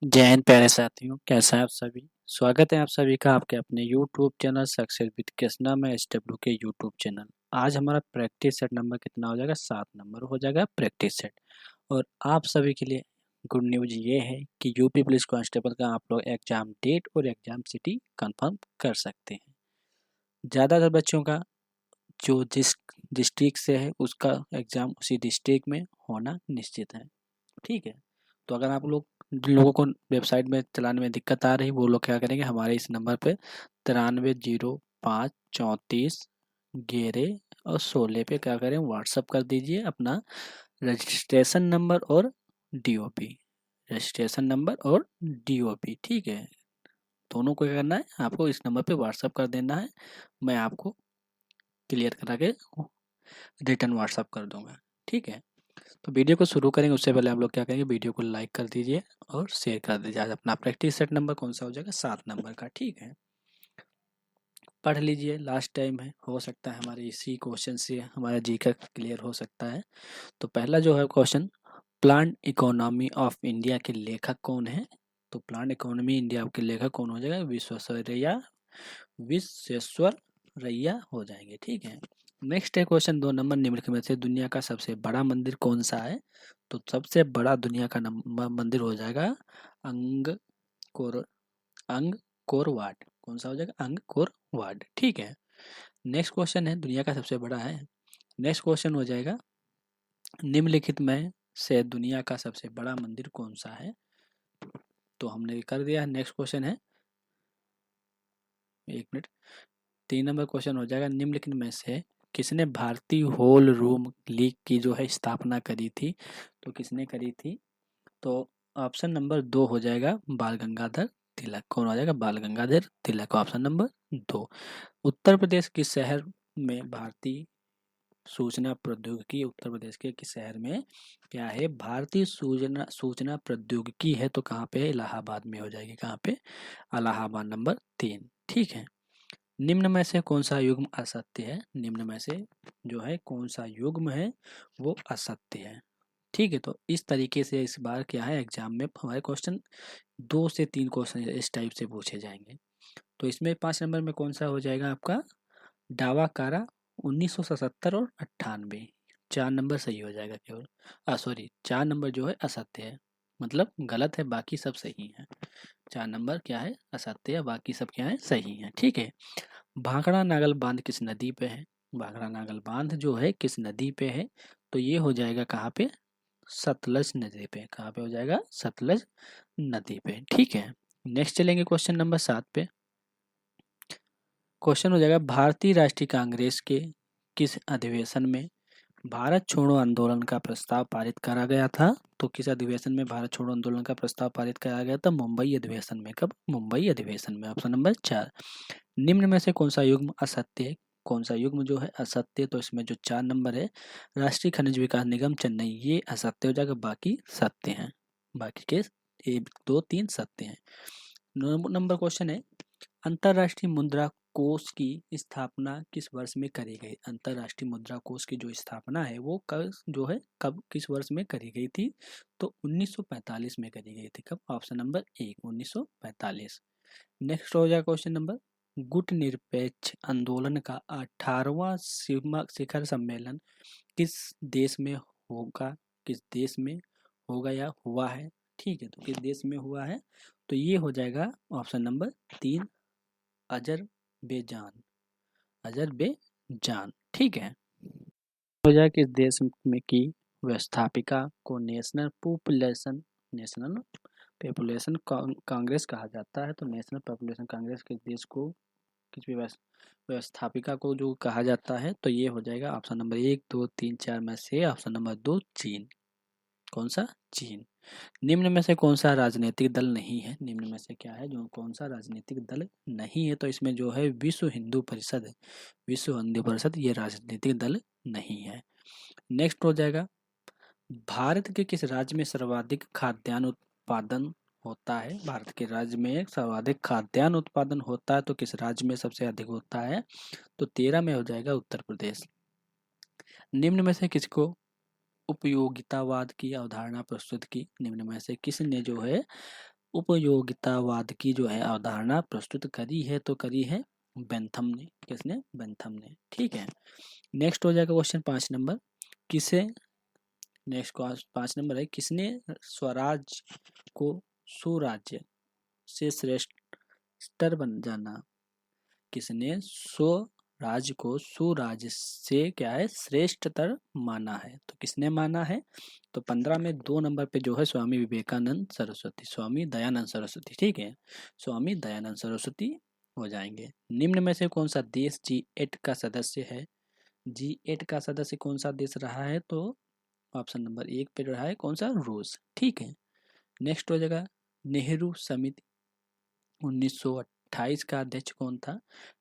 जय हिंद प्यारे साथियों, कैसे हैं आप सभी। स्वागत है आप सभी का आपके अपने YouTube channel success with Krishna में SW के YouTube चैनल। आज हमारा प्रैक्टिस सेट नंबर कितना हो जाएगा? 7 नंबर हो जाएगा प्रैक्टिस सेट। और आप सभी के लिए गुड न्यूज ये है कि यूपी पुलिस कांस्टेबल का आप लोग एग्जाम डेट और एग्जाम सिटी कंफर्म कर सकते हैं। ज़्यादातर बच्चों का जो जिस डिस्ट्रिक्ट से है उसका एग्जाम उसी डिस्ट्रिक्ट में होना निश्चित है। ठीक है, तो अगर आप लोग जिन लोगों को वेबसाइट में चलाने में दिक्कत आ रही वो लोग क्या करेंगे, हमारे इस नंबर पे 9305341116 पे क्या करें, व्हाट्सअप कर दीजिए अपना रजिस्ट्रेशन नंबर और DOP। रजिस्ट्रेशन नंबर और DOP, ठीक है। दोनों को क्या करना है, आपको इस नंबर पे व्हाट्सअप कर देना है। मैं आपको क्लियर करा के रिटर्न व्हाट्सअप कर दूंगा। ठीक है, तो वीडियो को शुरू करेंगे उससे पहले आप लोग क्या करेंगे, वीडियो को लाइक कर दीजिए और शेयर कर दीजिए। आज अपना प्रैक्टिस सेट नंबर कौन सा हो जाएगा? 7 नंबर का। ठीक है, पढ़ लीजिए, लास्ट टाइम है, हो सकता है हमारे इसी क्वेश्चन से हमारा जी का क्लियर हो सकता है। तो पहला जो है question, plant economy of India के लेखक कौन है? तो प्लांट इकोनॉमी इंडिया के लेखक कौन हो जाएगा? विश्वेश्वरैया हो जाएंगे। ठीक है, नेक्स्ट है क्वेश्चन 2 नंबर, निम्नलिखित में से दुनिया का सबसे बड़ा मंदिर कौन सा है? तो सबसे बड़ा दुनिया का मंदिर हो जाएगा अंगकोर अंगकोर वाट। कौन सा हो जाएगा? Angkor Wat. ठीक है, नेक्स्ट क्वेश्चन है, दुनिया का सबसे बड़ा है। नेक्स्ट क्वेश्चन हो जाएगा, निम्नलिखित में से दुनिया का सबसे बड़ा मंदिर कौन सा है? तो हमने कर दिया। नेक्स्ट क्वेश्चन है, एक मिनट, 3 नंबर क्वेश्चन हो जाएगा, निम्नलिखित में से किसने भारतीय होल रूम लीग की जो है स्थापना करी थी? तो किसने करी थी? तो ऑप्शन नंबर 2 हो जाएगा बाल गंगाधर तिलक। कौन हो जाएगा? बाल गंगाधर तिलक, ऑप्शन नंबर 2। उत्तर प्रदेश किस शहर में भारतीय सूचना प्रौद्योगिकी, उत्तर प्रदेश के किस शहर में क्या है भारतीय सूचना सूचना प्रौद्योगिकी है? तो कहाँ पे है? इलाहाबाद में हो जाएगी। कहाँ पे? इलाहाबाद, नंबर 3। ठीक है, निम्न में से कौन सा युग्म असत्य है? निम्न में से जो है कौन सा युग्म है वो असत्य है। ठीक है, तो इस तरीके से इस बार क्या है, एग्जाम में हमारे क्वेश्चन 2 से 3 क्वेश्चन इस टाइप से पूछे जाएंगे। तो इसमें 5 नंबर में कौन सा हो जाएगा आपका? दावा कारा 1977 और 98। 4 नंबर सही हो जाएगा केवल। सॉरी, 4 नंबर जो है असत्य है, मतलब गलत है, बाकी सब सही है। 4 नंबर क्या है? असत्य है, बाकी सब क्या है? सही है। ठीक है, भाखड़ा नागल बांध किस नदी पे है? भाखड़ा नागल बांध जो है किस नदी पे है? तो ये हो जाएगा कहाँ पे? सतलज नदी पे। कहाँ पे हो जाएगा? सतलज नदी पे। ठीक है, नेक्स्ट चलेंगे क्वेश्चन नंबर 7 पे। क्वेश्चन हो जाएगा, भारतीय राष्ट्रीय कांग्रेस के किस अधिवेशन में भारत छोड़ो आंदोलन का प्रस्ताव पारित करा गया था? तो किस अधिवेशन में भारत छोड़ो आंदोलन का प्रस्ताव पारित करा गया था? मुंबई अधिवेशन में। कब? मुंबई अधिवेशन में, ऑप्शन नंबर 4। निम्न में से कौन सा युग्म असत्य है? कौन सा युग्म जो है असत्य? तो इसमें जो 4 नंबर है, राष्ट्रीय खनिज विकास निगम चेन्नई, ये असत्य हो जाएगा, बाकी सत्य हैं। बाकी के 1 2 3 सत्य हैं। नंबर क्वेश्चन है, अंतर्राष्ट्रीय मुद्रा कोष की स्थापना किस वर्ष में करी गई? अंतर्राष्ट्रीय मुद्रा कोष की जो स्थापना है वो कब जो है कब किस वर्ष में करी गई थी? तो 1945 में करी गई थी। कब? Option number 1, 1945। नेक्स्ट हो जाएगा क्वेश्चन नंबर, गुट निरपेक्ष आंदोलन का 18वां शिखर सम्मेलन किस देश में होगा? किस देश में होगा या हुआ है? ठीक है, तो किस देश में हुआ है? तो ये हो जाएगा ऑप्शन नंबर 3, अजरबैजान। अजरबैजान। ठीक है, हो जाए किस देश में की व्यवस्थापिका को नेशनल पॉपुलेशन कांग्रेस कहा जाता है? तो नेशनल पॉपुलेशन कांग्रेस किस देश को, किस व्यवस्थापिका को जो कहा जाता है? तो ये हो जाएगा ऑप्शन नंबर 1 2 3 4 में से ऑप्शन नंबर 2, चीन। कौन सा? चीन। निम्न में से कौन सा राजनीतिक दल नहीं है? निम्न में से क्या है जो कौन सा राजनीतिक दल नहीं है? तो इसमें जो है विश्व हिंदू परिषद, विश्व हिंदू परिषद ये राजनीतिक दल नहीं है। नेक्स्ट हो जाएगा, भारत के किस राज्य में सर्वाधिक खाद्यान्न उत्पादन होता है? भारत के राज्य में सर्वाधिक खाद्यान्न उत्पादन होता है, तो किस राज्य में सबसे अधिक होता है? तो 13 में हो जाएगा उत्तर प्रदेश। निम्न में से किसको उपयोगितावाद की अवधारणा प्रस्तुत की? निम्न में से किसने जो है उपयोगितावाद की जो है अवधारणा प्रस्तुत करी है, तो करी है बेंथम ने। किसने? बेंथम ने। ठीक है, नेक्स्ट हो जाएगा क्वेश्चन 5 नंबर। किसे नेक्स्ट 5 नंबर है, किसने स्वराज को सुराज्य से श्रेष्ठतर बन जाना? किसने स्वराज को सुराज से क्या है, श्रेष्ठतर माना है? तो किसने माना है? तो 15 में 2 नंबर पे जो है स्वामी विवेकानंद सरस्वती, स्वामी दयानंद सरस्वती। ठीक है, स्वामी दयानंद सरस्वती हो जाएंगे। निम्न में से कौन सा देश G8 का सदस्य है? G8 का सदस्य कौन सा देश रहा है? तो ऑप्शन नंबर 1 पे रहा है कौन सा? रूस। ठीक है, नेक्स्ट हो जाएगा नेहरू समिति 1928 का अध्यक्ष कौन था?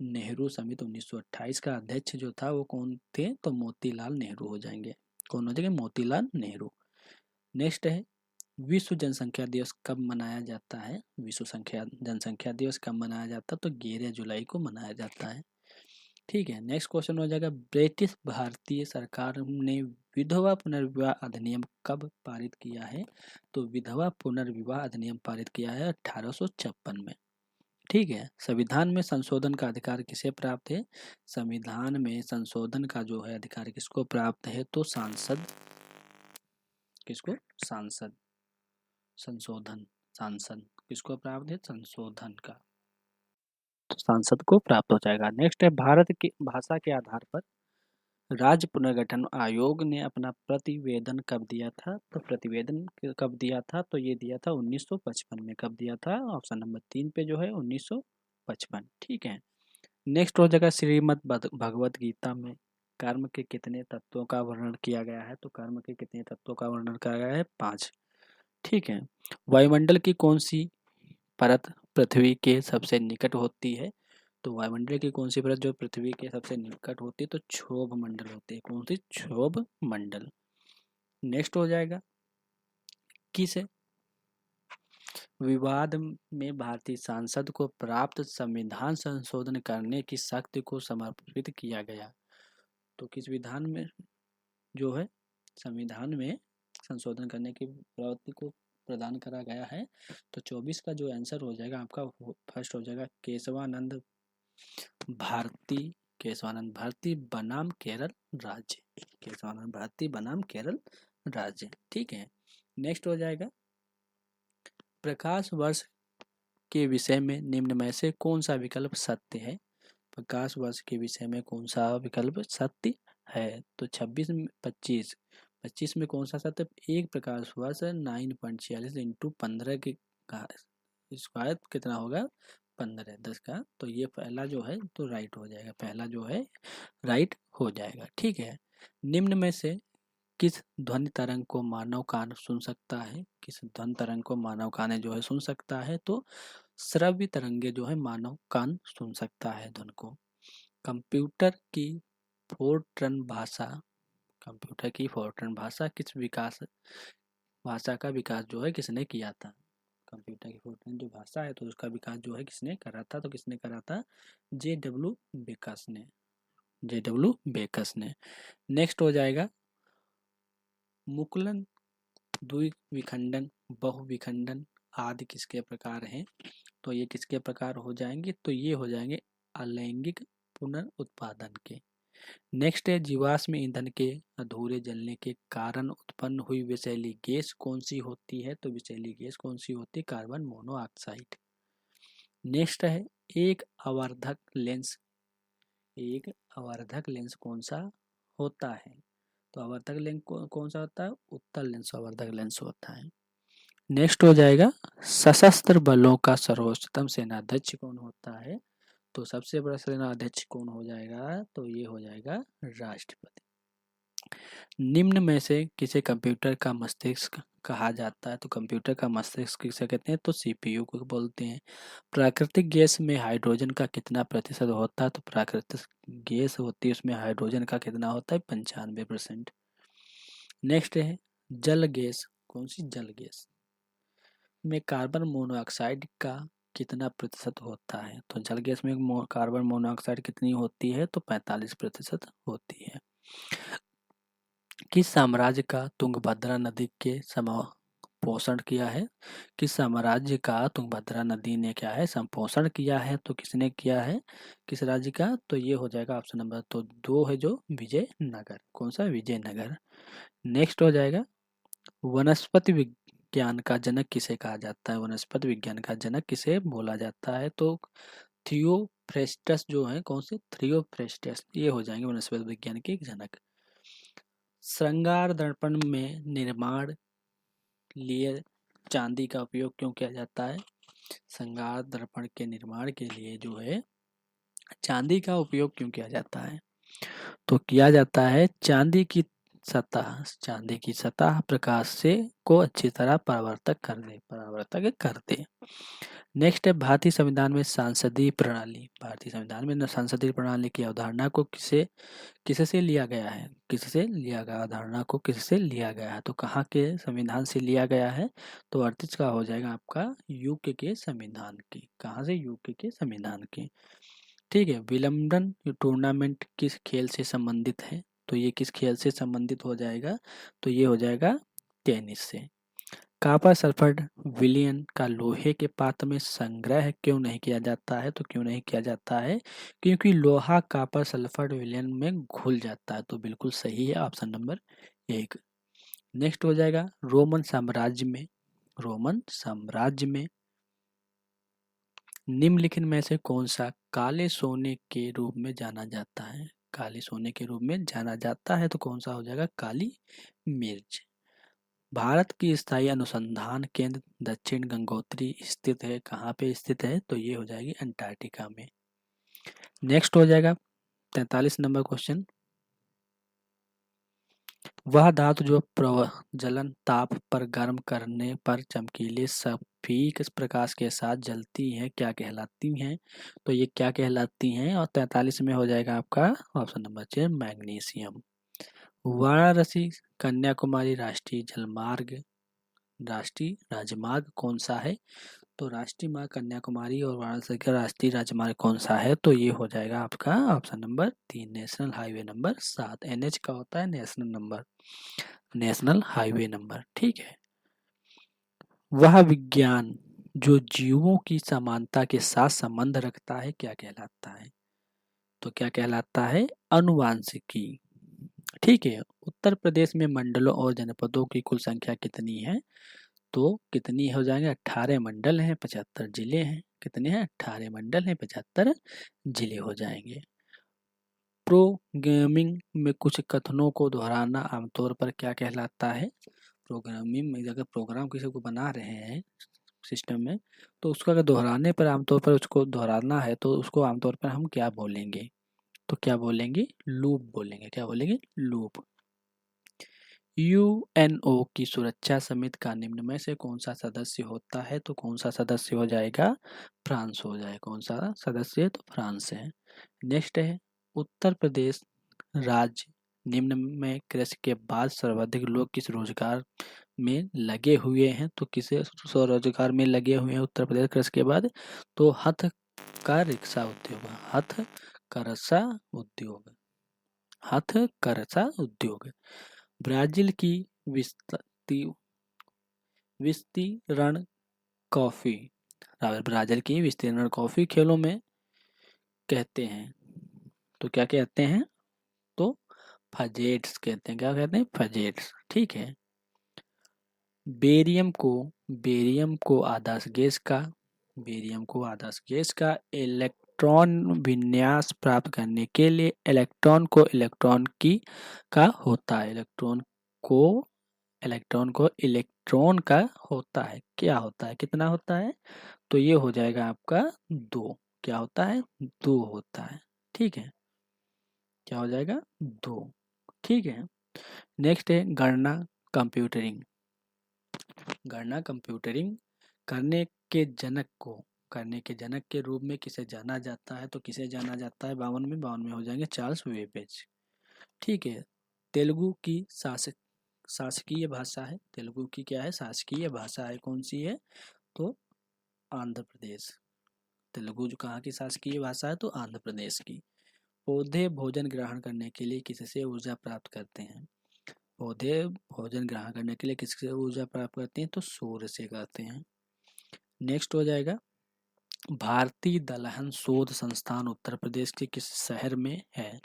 नेहरू समिति 1928 का अध्यक्ष जो था वो कौन थे? तो मोतीलाल नेहरू हो जाएंगे। कौन हो जाएंगे? मोतीलाल नेहरू। नेक्स्ट है विश्व जनसंख्या दिवस कब मनाया जाता है? विश्व जनसंख्या दिवस कब मनाया जाता है? तो 11 जुलाई को मनाया जाता है। ठीक है, नेक्स्ट क्वेश्चन हो जाएगा ब्रिटिश भारतीय सरकार ने विधवा पुनर्विवाह अधिनियम कब पारित किया है? तो विधवा पुनर्विवाह अधिनियम पारित किया है 1856 में। ठीक है, संविधान में संशोधन का अधिकार किसे प्राप्त है? संविधान में संशोधन का जो है अधिकार किसको प्राप्त है? तो सांसद। किसको? सांसद। संशोधन, सांसद किसको प्राप्त है? संशोधन का, तो सांसद को प्राप्त हो जाएगा। नेक्स्ट है भारत की भाषा के आधार पर राज्य पुनर्गठन आयोग ने अपना प्रतिवेदन कब दिया था? तो प्रतिवेदन कब दिया था? तो ये दिया था 1955 में। कब दिया था? ऑप्शन नंबर 3 पे जो है 1955। ठीक है, नेक्स्ट हो जाएगा श्रीमद् भगवत गीता में कर्म के कितने तत्वों का वर्णन किया गया है? तो कर्म के कितने तत्वों का वर्णन किया गया है? 5। ठीक है, वायुमंडल की कौन सी परत पृथ्वी के सबसे निकट होती है? तो वायुमंडल की कौन सी परत जो पृथ्वी के सबसे निकट होती है? तो क्षोभ मंडल होती है। कौन सी? क्षोभ मंडल। नेक्स्ट हो जाएगा किस विवाद में भारतीय सांसद को प्राप्त संविधान संशोधन करने की शक्ति को समर्पित किया गया? तो किस विधान में जो है संविधान में संशोधन करने की प्रवृत्ति को प्रदान करा गया है? तो 24 का जो आंसर हो जाएगा आपका फर्स्ट हो जाएगा केशवानंद भारती। केशवानंद भारती बनाम केरल राज्य। केशवानंद भारती बनाम केरल राज्य। ठीक है, नेक्स्ट हो जाएगा प्रकाश वर्ष के विषय में निम्न में से कौन सा विकल्प सत्य है? प्रकाश वर्ष के विषय में कौन सा विकल्प सत्य है? तो 26 25 25 में कौन सा सत्य? एक प्रकाश वर्ष 9.46 इंटू 15 के स्क्वायर कितना होगा? 15 10 का। तो ये पहला जो है तो राइट हो जाएगा, पहला जो है राइट हो जाएगा। ठीक है, निम्न में से किस ध्वनि तरंग को मानव कान सुन सकता है? किस ध्वनि तरंग को मानव कान जो है सुन सकता है? तो श्रव्य तरंगे जो है मानव कान सुन सकता है ध्वनि को। कंप्यूटर की फोरट्रन भाषा, कंप्यूटर की फोरट्रन भाषा किस विकास भाषा का विकास जो है किसने किया था? कंप्यूटर की फोरट्रन जो भाषा है तो उसका विकास जो है किसने करा था? तो किसने करा था? J.W. बेकस ने। J.W. बेकस ने। नेक्स्ट हो जाएगा मुकुलन द्विविखंडन बहुविखंडन आदि किसके प्रकार हैं? तो ये किसके प्रकार हो जाएंगे? तो ये हो जाएंगे अलैंगिक पुनर्उत्पादन के। नेक्स्ट है जीवाश्म ईंधन के अधूरे जलने के कारण उत्पन्न हुई विषैली गैस कौन सी होती है? तो विषैली गैस कौन सी होती है? Carbon monoxide. नेक्स्ट है एक आवर्धक लेंस, एक आवर्धक लेंस कौन सा होता है? तो आवर्धक लेंस कौन सा होता है? उत्तल लेंस आवर्धक लेंस होता है। नेक्स्ट हो जाएगा सशस्त्र बलों का सर्वोच्चतम सेनाध्यक्ष कौन होता है? तो सबसे बड़ा सेनाध्यक्ष कौन हो जाएगा? तो ये हो जाएगा राष्ट्रपति। निम्न में से किसे कंप्यूटर का मस्तिष्क कहा जाता है? तो कंप्यूटर का मस्तिष्क किसे कहते हैं? तो CPU को बोलते हैं। प्राकृतिक गैस में हाइड्रोजन का कितना प्रतिशत होता है? तो प्राकृतिक गैस होती है उसमें हाइड्रोजन का कितना होता है? 95%। नेक्स्ट है जल गैस, कौन सी? जल गैस में कार्बन मोनोऑक्साइड का कितना प्रतिशत होता है? तो जल गैस में कार्बन मोनोऑक्साइड कितनी होती है? तो 45% होती है। किस साम्राज्य का तुंगभद्रा नदी के संपोषण किया है? किस साम्राज्य का तुंगभद्रा नदी ने क्या है संपोषण किया है? तो किसने किया है किस राज्य का? तो ये हो जाएगा ऑप्शन नंबर तो 2 है जो विजयनगर। कौन सा? विजयनगर। नेक्स्ट हो जाएगा वनस्पति विज्ञान का जनक किसे कहा जाता है? वनस्पति विज्ञान का जनक किसे बोला जाता है? तो थियोफ्रेस्टस जो है, कौन से? थियोफ्रेस्टस, ये हो जाएंगे वनस्पति विज्ञान के जनक। श्रृंगार दर्पण में निर्माण लिए चांदी का उपयोग क्यों किया जाता है? श्रृंगार दर्पण के निर्माण के लिए जो है चांदी का उपयोग क्यों किया जाता है? तो किया जाता है चांदी की सतह प्रकाश से को अच्छी तरह परावर्तक कर दे। नेक्स्ट है भारतीय संविधान में सांसदीय प्रणाली। भारतीय संविधान में सांसदीय प्रणाली की अवधारणा को किससे लिया गया है? किससे लिया गया? अवधारणा को किससे लिया गया है? तो कहाँ के संविधान से लिया गया है? तो 38 का हो जाएगा आपका यूके के संविधान की। कहाँ से? यूके के संविधान की। ठीक है। विंबलडन टूर्नामेंट किस खेल से संबंधित है? तो ये किस खेल से संबंधित हो जाएगा? तो ये हो जाएगा टेनिस से। कॉपर सल्फेट विलयन का लोहे के पात्र में संग्रह क्यों नहीं किया जाता है? तो क्यों नहीं किया जाता है? क्योंकि लोहा कॉपर सल्फेट विलयन में घुल जाता है। तो बिल्कुल सही है ऑप्शन नंबर 1। नेक्स्ट हो जाएगा रोमन साम्राज्य में निम्नलिखित में से कौन सा काले सोने के रूप में जाना जाता है? काले सोने के रूप में जाना जाता है तो कौन सा हो जाएगा? काली मिर्च। भारत की स्थायी अनुसंधान केंद्र दक्षिण गंगोत्री स्थित है। कहाँ पे स्थित है? तो ये हो जाएगी अंटार्कटिका में। नेक्स्ट हो जाएगा 43 नंबर क्वेश्चन। वह धातु जो प्रज्वलन ताप पर गर्म करने पर चमकीले सफेद प्रकाश के साथ जलती है क्या कहलाती हैं? तो ये क्या कहलाती हैं? और 43 में हो जाएगा आपका option number 6 magnesium. Varanasi Kanyakumari राष्ट्रीय राजमार्ग कौन सा है? तो राष्ट्रीय मार्ग कन्याकुमारी और वाराणसी का राष्ट्रीय राजमार्ग कौन सा है? तो ये हो जाएगा आपका option number 3 national highway number 7। NH का होता है नेशनल हाईवे नंबर। ठीक है। वह विज्ञान जो जीवों की समानता के साथ संबंध रखता है क्या कहलाता है? तो क्या कहलाता है? अनुवांशिकी। ठीक है। उत्तर प्रदेश में मंडलों और जनपदों की कुल संख्या कितनी है? तो कितनी हो जाएंगे? 18 मंडल हैं, 75 जिले हैं। कितने हैं? 18 मंडल हैं, 75 जिले हो जाएंगे। प्रोग्रामिंग में कुछ कथनों को दोहराना आमतौर पर क्या कहलाता है? प्रोग्रामिंग में अगर प्रोग्राम किसी को बना रहे हैं सिस्टम में तो उसको अगर दोहराने पर आमतौर पर उसको दोहराना है तो उसको आमतौर पर हम क्या बोलेंगे? तो क्या बोलेंगे? लूप बोलेंगे। क्या बोलेंगे? लूप। यूएनओ की सुरक्षा समिति का निम्न में से कौन सा सदस्य होता है? तो कौन सा सदस्य हो जाएगा? फ्रांस हो जाएगा। कौन सा सदस्य? तो फ्रांस है। नेक्स्ट है उत्तर प्रदेश राज्य निम्न में कृषि के बाद सर्वाधिक लोग किस रोजगार में लगे हुए हैं? तो किसे स्वरोजगार में लगे हुए हैं उत्तर प्रदेश कृषि के बाद? तो हथकरघा उद्योग। ब्राजील की विस्तीर्ण कॉफी खेलों में कहते हैं। तो क्या कहते हैं? तो फजेट्स कहते हैं। क्या कहते हैं? फजेट्स। ठीक है। बेरियम को आदर्श गैस का इलेक्ट्रॉन विन्यास प्राप्त करने के लिए इलेक्ट्रॉन को इलेक्ट्रॉन का होता है। क्या होता है? कितना होता है? तो ये हो जाएगा आपका 2। क्या होता है? 2 होता है। ठीक है। क्या हो जाएगा? 2। ठीक है। नेक्स्ट है गणना कंप्यूटरिंग करने के जनक के रूप में किसे जाना जाता है? तो किसे जाना जाता है? 52 में हो जाएंगे चार्ल्स वेबेज। ठीक है। तेलुगु की शासकीय भाषा है। तेलुगु की क्या है? शासकीय भाषा है। कौन सी है? तो आंध्र प्रदेश। तेलुगु जो कहाँ की शासकीय भाषा है? तो आंध्र प्रदेश की। पौधे भोजन ग्रहण करने के लिए किससे ऊर्जा प्राप्त करते हैं? पौधे भोजन ग्रहण करने के लिए किससे ऊर्जा प्राप्त करते हैं? तो सूर्य से करते हैं। नेक्स्ट हो जाएगा, भारतीय दलहन शोध संस्थान उत्तर प्रदेश के किस शहर में है?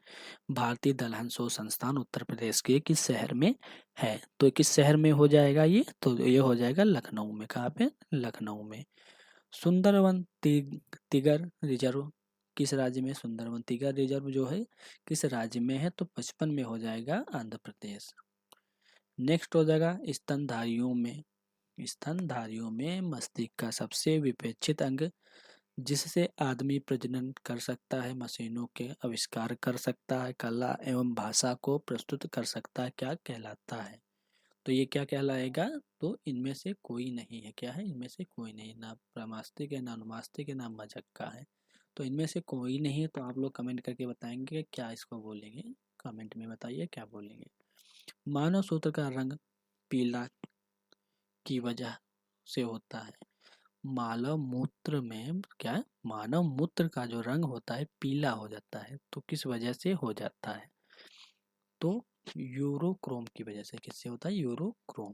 भारतीय दलहन शोध संस्थान उत्तर प्रदेश के किस शहर में है? तो किस शहर में हो जाएगा ये? तो ये हो जाएगा लखनऊ में। कहाँ पे? लखनऊ में। सुंदरवन तिगर रिजर्व किस राज्य में? सुंदरवन तिगर रिजर्व जो है किस राज्य में है? तो 55 में हो जाएगा, आंध्र प्रदेश। नेक्स्ट हो जाएगा, स्तनधारियों में मस्तिष्क का सबसे विपेक्षित अंग जिससे आदमी प्रजनन कर सकता है, मशीनों के आविष्कार कर सकता है, कला एवं भाषा को प्रस्तुत कर सकता है, क्या कहलाता है? तो ये क्या कहलाएगा? तो इनमें से कोई नहीं है। क्या है? इनमें से कोई नहीं, ना प्रमास्तिक है, ना अनुमास्तिक है, ना मजक्का है। तो इनमें से कोई नहीं है। तो आप लोग कमेंट करके बताएंगे क्या इसको बोलेंगे। कमेंट में बताइए क्या बोलेंगे। मानव सूत्र का रंग पीला की वजह से होता है। मानव मूत्र में क्या है? मानव मूत्र का जो रंग होता है पीला हो जाता है। तो किस वजह से हो जाता है? तो यूरोक्रोम की वजह से। किससे होता है? यूरोक्रोम।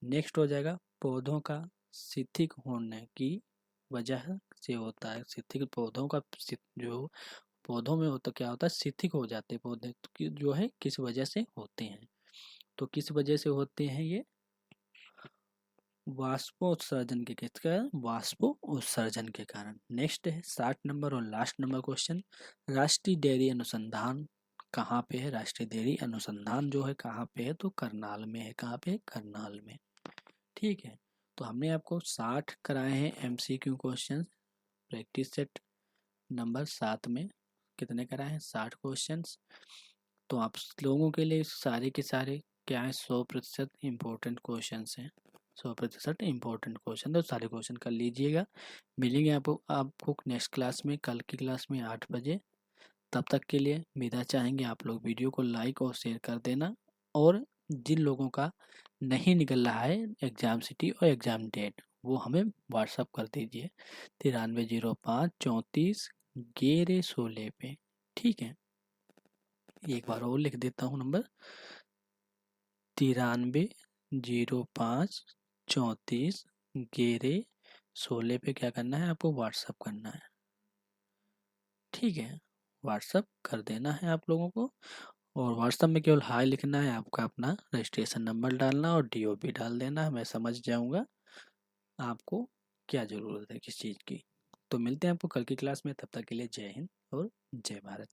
नेक्स्ट हो जाएगा, पौधों का शिथिल होने की वजह से होता है। शिथिल पौधों का जो पौधों में होता क्या होता है? शिथिल हो जाते हैं पौधे, तो जो है किस वजह से होते हैं? तो किस वजह से होते हैं ये? वाष्पोत्सर्जन के किसका? वाष्पोत्सर्जन के कारण। नेक्स्ट है 60 नंबर और लास्ट नंबर क्वेश्चन, राष्ट्रीय डेयरी अनुसंधान कहाँ पे है? राष्ट्रीय डेयरी अनुसंधान जो है कहाँ पे है? तो करनाल में है। कहाँ पे? करनाल में। ठीक है, तो हमने आपको 60 कराए हैं MCQ question. Practice set number 7 में कितने कराए हैं? 60 क्वेश्चंस। तो आप लोगों के लिए सारे के सारे क्या है? 100% इम्पोर्टेंट क्वेश्चन हैं। 100% इम्पोर्टेंट क्वेश्चन, तो सारे क्वेश्चन कर लीजिएगा। मिलेंगे आपको नेक्स्ट क्लास में, कल की क्लास में 8 बजे। तब तक के लिए विदा चाहेंगे। आप लोग वीडियो को लाइक और शेयर कर देना। और जिन लोगों का नहीं निकल रहा है एग्ज़ाम सिटी और एग्ज़ाम डेट, वो हमें व्हाट्सअप कर दीजिए 9305341116 पे। ठीक है, एक बार और लिख देता हूँ नंबर 9305341116 पे क्या करना है? आपको व्हाट्सअप करना है। ठीक है, व्हाट्सअप कर देना है आप लोगों को। और व्हाट्सअप में केवल हाय लिखना है, आपका अपना रजिस्ट्रेशन नंबर डालना और DOP डाल देना है। मैं समझ जाऊँगा आपको क्या ज़रूरत है किस चीज़ की। तो मिलते हैं आपको कल की क्लास में। तब तक के लिए जय हिंद और जय भारत।